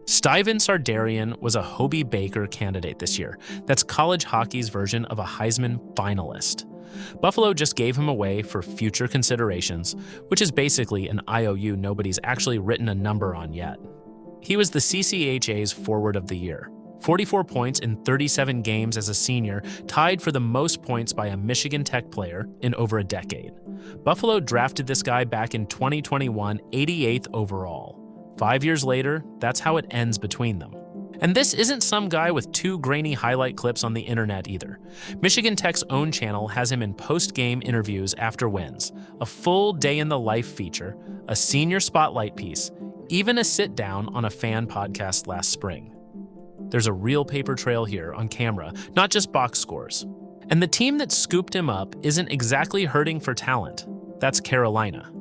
Steven Sardarian was a Hobey Baker candidate this year. That's college hockey's version of a Heisman finalist. Buffalo just gave him away for future considerations, which is basically an IOU nobody's actually written a number on yet. He was the CCHA's Forward of the Year. 44 points in 37 games as a senior, tied for the most points by a Michigan Tech player in over a decade. Buffalo drafted this guy back in 2021, 88th overall. 5 years later, that's how it ends between them. And this isn't some guy with 2 grainy highlight clips on the internet either. Michigan Tech's own channel has him in post-game interviews after wins, a full day-in-the-life feature, a senior spotlight piece, even a sit-down on a fan podcast last spring. There's a real paper trail here on camera, not just box scores. And the team that scooped him up isn't exactly hurting for talent. That's Carolina.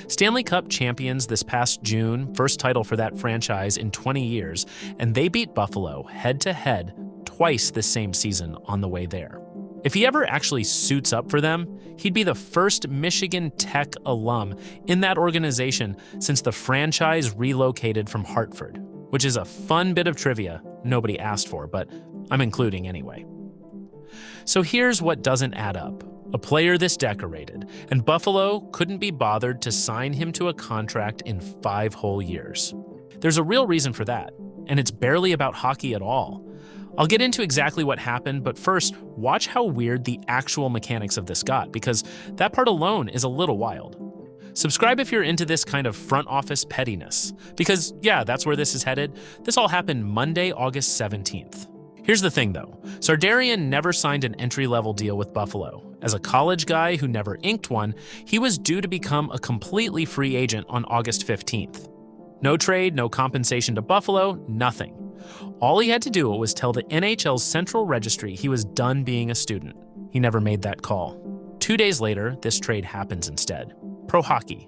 Stanley Cup champions this past June, first title for that franchise in 20 years, and they beat Buffalo head-to-head twice this same season on the way there. If he ever actually suits up for them, he'd be the first Michigan Tech alum in that organization since the franchise relocated from Hartford, which is a fun bit of trivia nobody asked for, but I'm including anyway. So here's what doesn't add up. A player this decorated, and Buffalo couldn't be bothered to sign him to a contract in 5 whole years. There's a real reason for that, and it's barely about hockey at all. I'll get into exactly what happened, but first, watch how weird the actual mechanics of this got, because that part alone is a little wild. Subscribe if you're into this kind of front office pettiness, because yeah, that's where this is headed. This all happened Monday, August 17th. Here's the thing though, Sardarian never signed an entry-level deal with Buffalo. As a college guy who never inked one, he was due to become a completely free agent on August 15th. No trade, no compensation to Buffalo, nothing. All he had to do was tell the NHL's central registry he was done being a student. He never made that call. 2 days later, this trade happens instead. Pro hockey.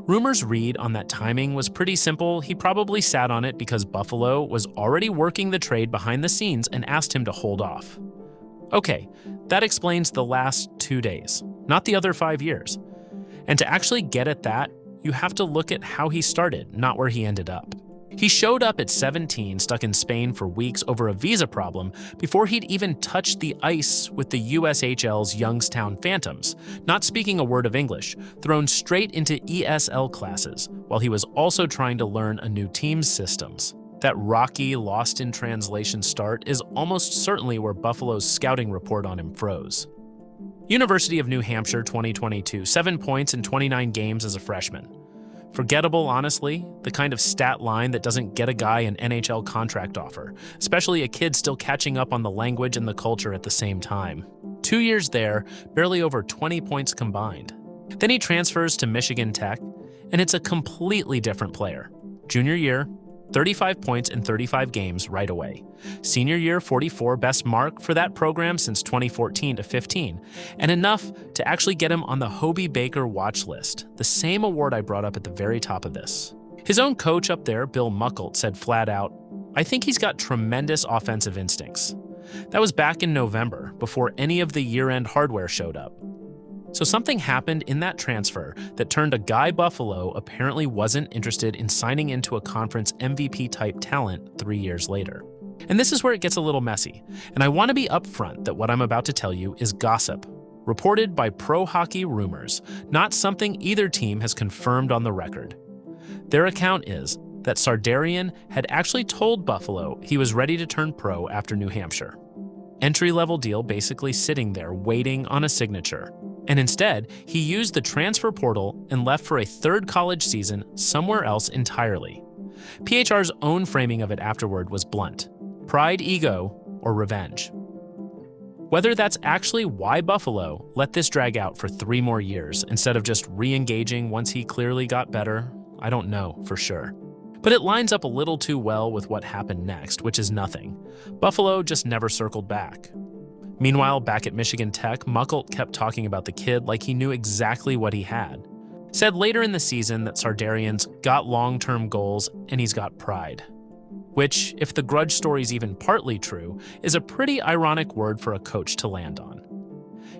Rumors read on that timing was pretty simple. He probably sat on it because Buffalo was already working the trade behind the scenes and asked him to hold off. Okay, that explains the last 2 days, not the other 5 years. And to actually get at that, you have to look at how he started, not where he ended up. He showed up at 17, stuck in Spain for weeks over a visa problem before he'd even touched the ice with the USHL's Youngstown Phantoms, not speaking a word of English, thrown straight into ESL classes, while he was also trying to learn a new team's systems. That rocky, lost in translation start is almost certainly where Buffalo's scouting report on him froze. University of New Hampshire 2022, 7 points in 29 games as a freshman. Forgettable, honestly, the kind of stat line that doesn't get a guy an NHL contract offer, especially a kid still catching up on the language and the culture at the same time. 2 years there, barely over 20 points combined. Then he transfers to Michigan Tech, and it's a completely different player. Junior year, 35 points in 35 games right away. Senior year, 44, best mark for that program since 2014 to 15, and enough to actually get him on the Hobey Baker watch list, the same award I brought up at the very top of this. His own coach up there, Bill Muckelt, said flat out, "I think he's got tremendous offensive instincts." That was back in November, before any of the year-end hardware showed up. So something happened in that transfer that turned a guy Buffalo apparently wasn't interested in signing into a conference MVP-type talent 3 years later. And this is where it gets a little messy, and I want to be upfront that what I'm about to tell you is gossip, reported by Pro Hockey Rumors, not something either team has confirmed on the record. Their account is that Sardarian had actually told Buffalo he was ready to turn pro after New Hampshire. Entry-level deal basically sitting there waiting on a signature. And instead, he used the transfer portal and left for a 3rd college season somewhere else entirely. PHR's own framing of it afterward was blunt: pride, ego, or revenge. Whether that's actually why Buffalo let this drag out for 3 more years instead of just re-engaging once he clearly got better, I don't know for sure. But it lines up a little too well with what happened next, which is nothing. Buffalo just never circled back. Meanwhile, back at Michigan Tech, Muckelt kept talking about the kid like he knew exactly what he had. Said later in the season that Sardarian's got long-term goals and he's got pride. Which, if the grudge story's even partly true, is a pretty ironic word for a coach to land on.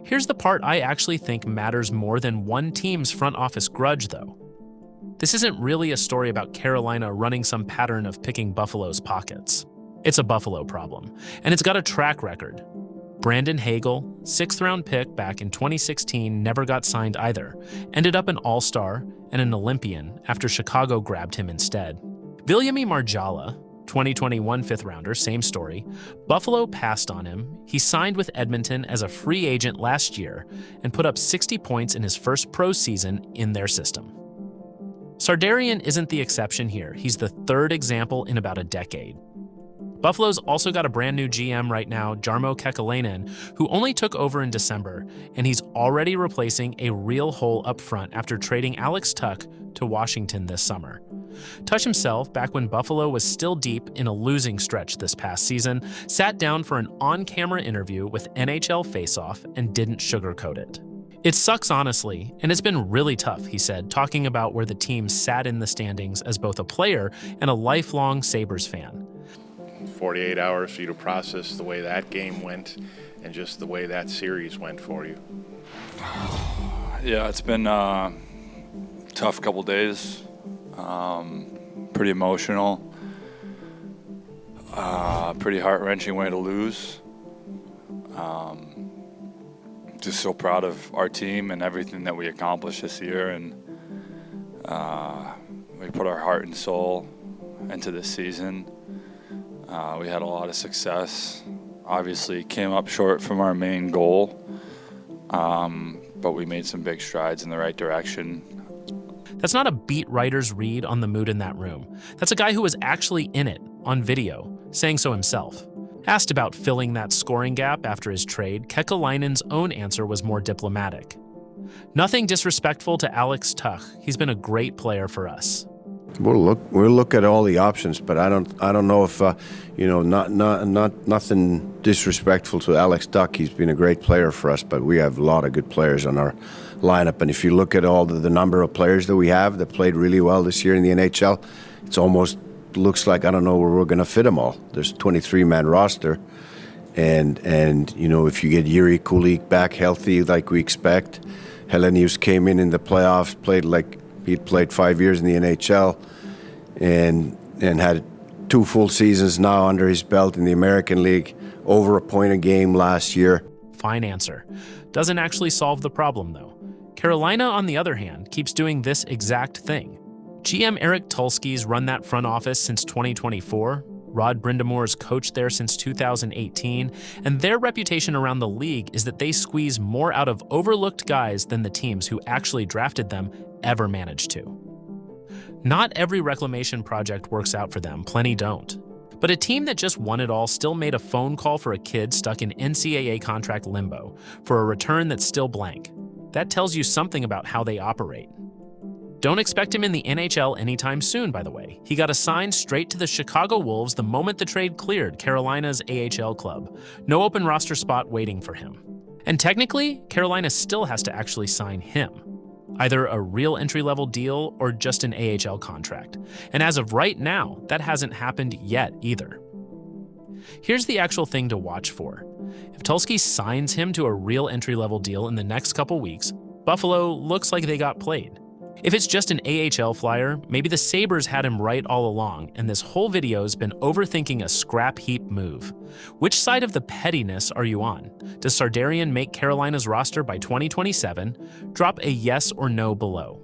Here's the part I actually think matters more than one team's front office grudge, though. This isn't really a story about Carolina running some pattern of picking Buffalo's pockets. It's a Buffalo problem, and it's got a track record. Brandon Hagel, 6th-round pick back in 2016, never got signed either, ended up an All-Star and an Olympian after Chicago grabbed him instead. Viljami Marjala, 2021 5th-rounder, same story. Buffalo passed on him. He signed with Edmonton as a free agent last year and put up 60 points in his first pro season in their system. Sardarian isn't the exception here. He's the third example in about a decade. Buffalo's also got a brand new GM right now, Jarmo Kekalainen, who only took over in December, and he's already replacing a real hole up front after trading Alex Tuch to Washington this summer. Tuch himself, back when Buffalo was still deep in a losing stretch this past season, sat down for an on-camera interview with NHL Faceoff and didn't sugarcoat it. "It sucks honestly, and it's been really tough," he said, talking about where the team sat in the standings as both a player and a lifelong Sabres fan. 48 hours for you to process the way that game went and just the way that series went for you. Yeah, it's been a tough couple days. Pretty emotional. Pretty heart-wrenching way to lose. Just so proud of our team and everything that we accomplished this year, and we put our heart and soul into this season. We had a lot of success. Obviously came up short from our main goal, but we made some big strides in the right direction. That's not a beat writer's read on the mood in that room. That's a guy who was actually in it, on video, saying so himself. Asked about filling that scoring gap after his trade, Kekalainen's own answer was more diplomatic. "Nothing disrespectful to Alex Tuch. He's been a great player for us." We'll look at all the options, but I don't know if nothing disrespectful to Alex Tuch. He's been a great player for us, but we have a lot of good players on our lineup. And if you look at all the number of players that we have that played really well this year in the NHL, it's almost looks like I don't know where we're going to fit them all. There's a 23-man roster, and if you get Yuri Kulik back healthy like we expect, Helenius came in the playoffs, played like he'd played 5 years in the NHL, and had 2 full seasons now under his belt in the American League, over a point a game last year. Fine answer. Doesn't actually solve the problem, though. Carolina, on the other hand, keeps doing this exact thing. GM Eric Tulsky's run that front office since 2024. Rod Brindamore's coached there since 2018, and their reputation around the league is that they squeeze more out of overlooked guys than the teams who actually drafted them ever managed to. Not every reclamation project works out for them, plenty don't. But a team that just won it all still made a phone call for a kid stuck in NCAA contract limbo for a return that's still blank. That tells you something about how they operate. Don't expect him in the NHL anytime soon, by the way. He got assigned straight to the Chicago Wolves the moment the trade cleared, Carolina's AHL club. No open roster spot waiting for him. And technically, Carolina still has to actually sign him. Either a real entry-level deal or just an AHL contract. And as of right now, that hasn't happened yet either. Here's the actual thing to watch for. If Tulsky signs him to a real entry-level deal in the next couple weeks, Buffalo looks like they got played. If it's just an AHL flyer, maybe the Sabres had him right all along, and this whole video's been overthinking a scrap heap move. Which side of the pettiness are you on? Does Sardarian make Carolina's roster by 2027? Drop a yes or no below.